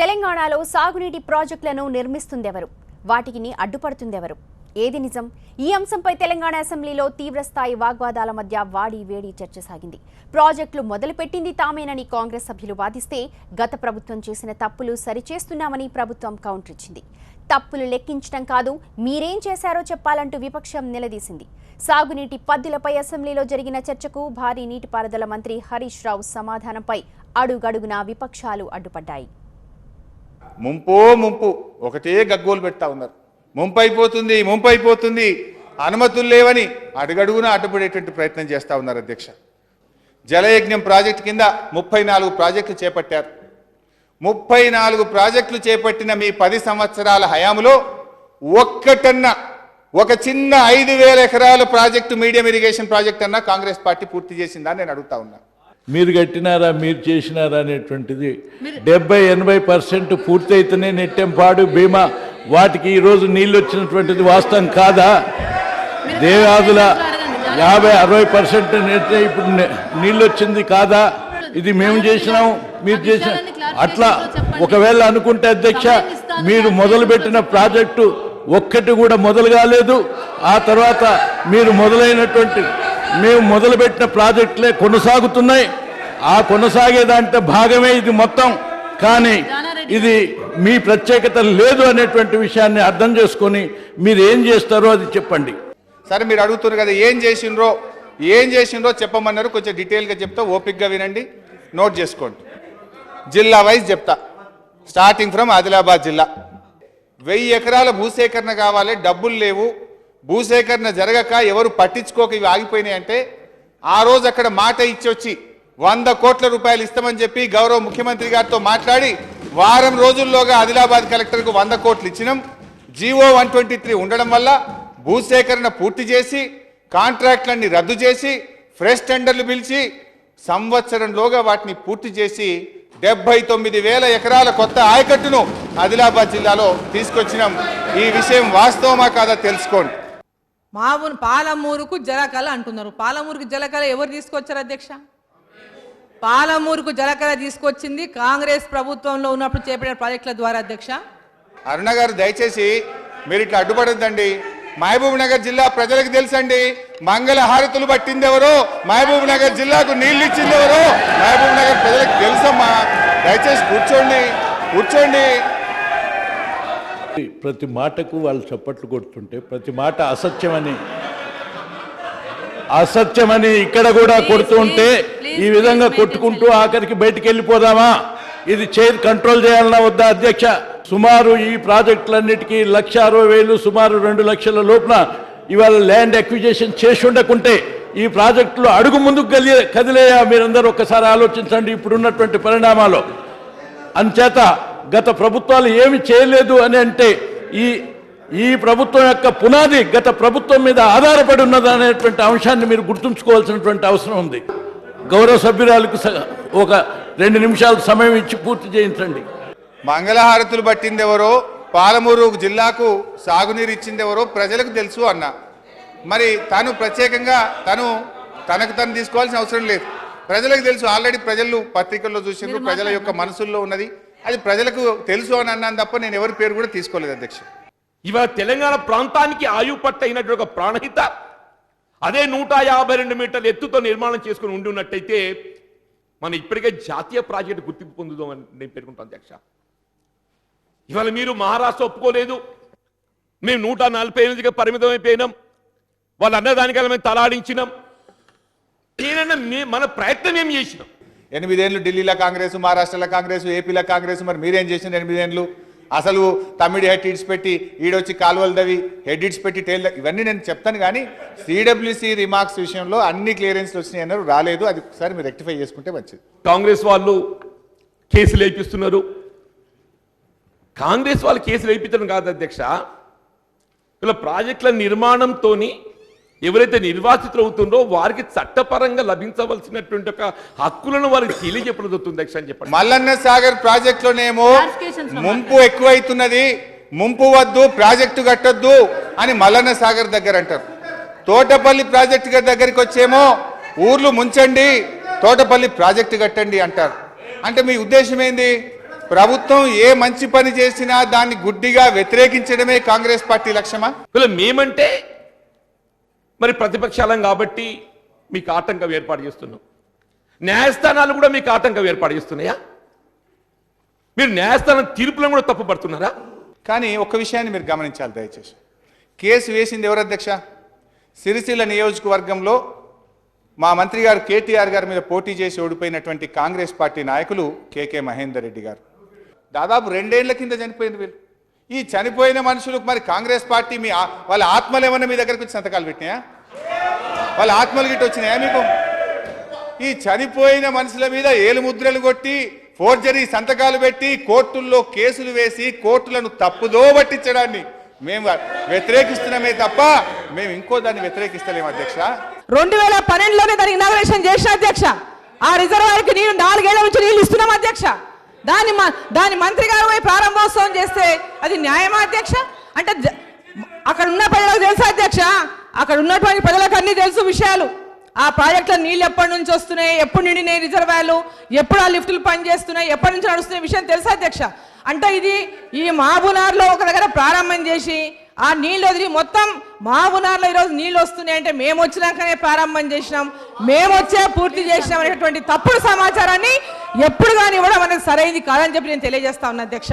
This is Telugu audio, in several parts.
తెలంగాణలో సాగునీటి ప్రాజెక్టులను నిర్మిస్తుందెవరు, వాటికి అడ్డుపడుతుందెవరు, ఏది నిజం? ఈ అంశంపై తెలంగాణ అసెంబ్లీలో తీవ్రస్థాయి వాగ్వాదాల మధ్య వాడి వేడి చర్చ సాగింది. ప్రాజెక్టులు మొదలుపెట్టింది తామేనని కాంగ్రెస్ సభ్యులు వాదిస్తే, గత ప్రభుత్వం చేసిన తప్పులు సరిచేస్తున్నామని ప్రభుత్వం కౌంటర్ ఇచ్చింది. తప్పులు లెక్కించడం కాదు, మీరేం చేశారో చెప్పాలంటూ విపక్షం నిలదీసింది. సాగునీటి పద్దులపై అసెంబ్లీలో జరిగిన చర్చకు భారీ నీటిపారుదల మంత్రి హరీష్ రావు సమాధానంపై అడుగడుగునా విపక్షాలు అడ్డుపడ్డాయి. ముంపు ఒకటే గగ్గోలు పెడతా ఉన్నారు. ముంపైపోతుంది అనుమతులు లేవని అడుగడుగున అడ్డుపడేటువంటి ప్రయత్నం చేస్తూ ఉన్నారు. అధ్యక్ష, జలయజ్ఞం ప్రాజెక్టు కింద 34 ప్రాజెక్టులు చేపట్టారు. 34 ప్రాజెక్టులు చేపట్టిన మీ 10 సంవత్సరాల హయాములో ఒక్కటన్నా ఒక చిన్న 5,000 ఎకరాల ప్రాజెక్టు, మీడియం ఇరిగేషన్ ప్రాజెక్ట్ అన్నా కాంగ్రెస్ పార్టీ పూర్తి చేసిందా నేను అడుగుతా ఉన్నా. మీరు కట్టినారా, మీరు చేసినారా అనేటువంటిది 70-80% పూర్తయితేనే నెట్టెంపాడు భీమా వాటికి ఈరోజు నీళ్ళు వచ్చినటువంటిది వాస్తవం కాదా? దేవాదుల 50-60% నెట్టే ఇప్పుడు నీళ్ళు వచ్చింది కాదా? ఇది మేము చేసినాం, మీరు చేసిన అట్లా ఒకవేళ అనుకుంటే అధ్యక్ష, మీరు మొదలుపెట్టిన ప్రాజెక్టు ఒక్కటి కూడా మొదలు కాలేదు. ఆ తర్వాత మీరు మేము మొదలుపెట్టిన ప్రాజెక్టులే కొనసాగుతున్నాయి. ఆ కొనసాగే దాంట్లో భాగమే ఇది మొత్తం. కానీ ఇది మీ ప్రత్యేకత లేదు అనేటువంటి విషయాన్ని అర్థం చేసుకొని మీరు ఏం చేస్తారో అది చెప్పండి. సరే, మీరు అడుగుతున్నారు కదా ఏం చేసిండ్రో చెప్పమన్నారు. కొంచెం డీటెయిల్గా చెప్తా, ఓపిక్గా వినండి, నోట్ చేసుకోండి. జిల్లా వైజ్ చెప్తా. స్టార్టింగ్ ఫ్రమ్ ఆదిలాబాద్ జిల్లా. 1000 ఎకరాల భూసేకరణ కావాలి, డబ్బులు లేవు, భూసేకరణ జరగక ఎవరు పట్టించుకోక ఇవి ఆగిపోయినాయి అంటే, ఆ రోజు అక్కడ మాట ఇచ్చొచ్చి 100 కోట్ల రూపాయలు ఇస్తామని చెప్పి గౌరవ ముఖ్యమంత్రి గారితో మాట్లాడి వారం రోజుల్లోగా ఆదిలాబాద్ కలెక్టర్కు 100 కోట్లు ఇచ్చినాం. జీవో 123 ఉండడం వల్ల భూసేకరణ పూర్తి చేసి కాంట్రాక్ట్లన్నీ రద్దు చేసి ఫ్రెష్ టెండర్లు పిలిచి సంవత్సరంలోగా వాటిని పూర్తి చేసి 79,000 ఎకరాల కొత్త ఆయకట్టును ఆదిలాబాద్ జిల్లాలో తీసుకొచ్చినాం. ఈ విషయం వాస్తవమా కాదా తెలుసుకోండి. పాలమూరుకు జలకళ అంటున్నారు. పాలమూరుకు జలకళ ఎవరు తీసుకొచ్చారు అధ్యక్ష? పాలమూరుకు జలకళ తీసుకొచ్చింది కాంగ్రెస్ ప్రభుత్వంలో ఉన్నప్పుడు చేపట్టిన ప్రాజెక్టుల ద్వారా. అధ్యక్ష అరుణ గారు, దయచేసి మీరు ఇట్లా అడ్డుపడద్దండి. మహబూబ్ నగర్ జిల్లా ప్రజలకు తెలుసండి. మంగళ హారతులు పట్టింది ఎవరో, మహబూబ్ నగర్ జిల్లాకు నీళ్లు ఇచ్చింది ఎవరో మహబూబ్ నగర్ ప్రజలకు తెలుసమ్మా. దయచేసి కూర్చోండి. ప్రతి మాటకు వాళ్ళు చప్పట్లు కొడుతుంటే ప్రతి మాట అసత్యమని ఇక్కడ కూడా కొడుతుంటే ఈ విధంగా కొట్టుకుంటూ ఆఖరికి బయటికి వెళ్ళిపోదామా? ఇది కంట్రోల్ చేయాలన్నా వద్దా అధ్యక్ష? సుమారు ఈ ప్రాజెక్టులన్నిటికీ 1,60,000, సుమారు 2 లక్షల లోపున ఇవాళ ల్యాండ్ అక్విజిషన్ చేసి ఉండకుంటే ఈ ప్రాజెక్టులు అడుగు ముందుకు కదిలేయా? మీరందరూ ఒక్కసారి ఆలోచించండి ఇప్పుడున్నటువంటి పరిణామాలు. అంచేత గత ప్రభుత్వాలు ఏమి చేయలేదు అని అంటే ఈ ప్రభుత్వం యొక్క పునాది గత ప్రభుత్వం మీద ఆధారపడి ఉన్నది అనేటువంటి అంశాన్ని మీరు గుర్తుంచుకోవాల్సినటువంటి అవసరం ఉంది. గౌరవ సభ్యురాలకు ఒక 2 నిమిషాలు సమయం ఇచ్చి పూర్తి చేయించండి. మంగళహారతులు పట్టింది ఎవరో, పాలమూరు జిల్లాకు సాగునీరు ఇచ్చింది ఎవరో ప్రజలకు తెలుసు అన్న. మరి తను ప్రత్యేకంగా తనకు తీసుకోవాల్సిన అవసరం లేదు, ప్రజలకు తెలుసు. ఆల్రెడీ ప్రజలు పత్రికల్లో చూసిండ్రు, ప్రజల యొక్క మనసుల్లో ఉన్నది, అది ప్రజలకు తెలుసు అని అన్నాను తప్ప నేను ఎవరి పేరు కూడా తీసుకోలేదు అధ్యక్ష. ఇవాళ తెలంగాణ ప్రాంతానికి ఆయుపట్ట అయినటువంటి ఒక ప్రాణహిత అదే 152 మీటర్ల ఎత్తుతో నిర్మాణం చేసుకుని ఉండి ఉన్నట్టయితే మనం ఇప్పటికే జాతీయ ప్రాజెక్టు గుర్తింపు పొందుదామని నేను పేర్కొంటాను అధ్యక్ష. ఇవాళ మీరు మహారాష్ట్ర ఒప్పుకోలేదు, మేము 148కి పరిమితం అయిపోయినాం, వాళ్ళు అన్నదానికల్లా మేము తలాడించినాం. మన ప్రయత్నం ఏం చేసినాం? 8 ఏళ్ళు ఢిల్లీలో కాంగ్రెస్, మహారాష్ట్రలో కాంగ్రెస్, ఏపీలో కాంగ్రెస్. మరి మీరేం చేసిన 8 ఏళ్ళు? అసలు తమిడి హెడ్ హిట్స్ పెట్టి ఈడొచ్చి కాలువలు దవి హెడ్ హిట్స్ పెట్టి ఇవన్నీ నేను చెప్తాను. కానీ సిడబ్ల్యూసి రిమార్క్స్ విషయంలో అన్ని క్లియరెన్స్లు వచ్చినాయి అన్నారు, రాలేదు. అది ఒకసారి మీరు రెక్టిఫై చేసుకుంటే మంచిది. కాంగ్రెస్ వాళ్ళు కేసులు వేయిస్తున్నారు. కాంగ్రెస్ వాళ్ళు కేసులు వేయించడం కాదు అధ్యక్ష, ఇలా ప్రాజెక్టుల నిర్మాణంతో ఎవరైతే నిర్వాసితులు అవుతుందో వారికి చట్టపరంగా లభించవలసినటువంటి ఒక హక్కులను వారికి తెలియజెప్పడం జరుగుతుంది అని చెప్పండి. మల్లన్న సాగర్ ప్రాజెక్టులోనేమో ముంపు ఎక్కువైతున్నది, ముంపు వద్దు, ప్రాజెక్టు కట్టొద్దు అని మల్లన్న సాగర్ దగ్గర అంటారు. తోటపల్లి ప్రాజెక్టు దగ్గరికి వచ్చేమో ఊర్లు ముంచండి, తోటపల్లి ప్రాజెక్టు కట్టండి అంటారు. అంటే మీ ఉద్దేశం ఏంది? ప్రభుత్వం ఏ మంచి పని చేసినా దాన్ని గుడ్డిగా వ్యతిరేకించడమే కాంగ్రెస్ పార్టీ లక్ష్యమా? మేమంటే మరి ప్రతిపక్షాలం కాబట్టి మీకు ఆటంకం ఏర్పాటు చేస్తున్నాం. న్యాయస్థానాలు కూడా మీకు ఆటంకం ఏర్పాటు చేస్తున్నాయా? మీరు న్యాయస్థానం తీర్పులను కూడా తప్పుపడుతున్నారా? కానీ ఒక్క విషయాన్ని మీరు గమనించాలి దయచేసి. కేసు వేసింది ఎవరు అధ్యక్ష? సిరిసిల్ల నియోజకవర్గంలో మా మంత్రి గారు కేటీఆర్ గారి మీద పోటీ చేసి ఓడిపోయినటువంటి కాంగ్రెస్ పార్టీ నాయకులు కేకే మహేందర్ రెడ్డి గారు. దాదాపు 2 ఏళ్ల కింద చనిపోయిన వీళ్ళు. ఈ చనిపోయిన మనుషులకు మరి కాంగ్రెస్ పార్టీ వాళ్ళ ఆత్మలు ఏమన్నా మీ దగ్గరకు వచ్చి సంతకాలు పెట్టినాయా? వాళ్ళ ఆత్మలు గిట్ట వచ్చినాయా మీకు? ఈ చనిపోయిన మనుషుల మీద ఏలుముద్రలు కొట్టి ఫోర్జరీ సంతకాలు పెట్టి కోర్టుల్లో కేసులు వేసి కోర్టులను తప్పుదో పట్టించడాన్ని మేము వ్యతిరేకిస్తున్నామే తప్ప మేము ఇంకో దాన్ని వ్యతిరేకిస్తలేము అధ్యక్ష. 2012లోనే దానికి ఇనాగరేషన్ చేసిన అధ్యక్ష. ఆ రిజర్వాయర్కి నీళ్లు 4 ఏళ్ల నుంచి నీళ్లు ఇస్తున్నాం అధ్యక్ష. దాని మంత్రి గారు పోయి ప్రారంభోత్సవం చేస్తే అది న్యాయమా అధ్యక్ష? అంటే అక్కడ ఉన్న ప్రజలకు తెలుసా అధ్యక్ష? అక్కడ ఉన్నటువంటి ప్రజలకు అన్ని తెలుసు విషయాలు. ఆ ప్రాజెక్టులో నీళ్ళు ఎప్పటి నుంచి వస్తున్నాయి, ఎప్పుడు నిండినాయి రిజర్వాయర్లు, ఎప్పుడు ఆ లిఫ్టులు పనిచేస్తున్నాయి, ఎప్పటి నుంచి నడుస్తున్నాయి విషయం తెలుసా అధ్యక్ష? అంటే ఇది ఈ మహబూబ్నగర్లో ఒక దగ్గర ప్రారంభం చేసి ఆ నీళ్ళు వదిలి మొత్తం మహబూబ్నగర్లో ఈరోజు నీళ్ళు వస్తున్నాయి అంటే మేము వచ్చినాకనే ప్రారంభం చేసినాం, మేము వచ్చే పూర్తి చేసినాం అనేటువంటి తప్పుడు సమాచారాన్ని ఎప్పుడు కానీ ఇవ్వడం అనేది సరైనది కాదని చెప్పి నేను తెలియజేస్తా ఉన్నా అధ్యక్ష.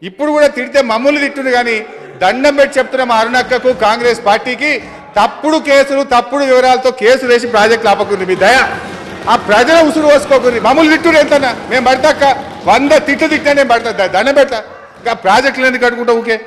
ఇప్పుడు కూడా తిడితే మమ్మల్ని తిట్టుంది కానీ దండం పెట్టి చెప్తున్న మా అరుణక్కకు కాంగ్రెస్ పార్టీకి తప్పుడు కేసులు తప్పుడు వివరాలతో కేసులు వేసి ప్రాజెక్టులు ఆపకుంది. మీ దయ ఆ ప్రజల ఉసురు పోసుకోకుంది. మమ్మల్ని తిట్టుడు ఎంతన్నా మేము పడతాక 100 తిట్టు తిట్టా నేను పడతా దండం పెడతా. ఇంకా ప్రాజెక్టులు ఎందుకు కట్టుకుంటా ఊకే?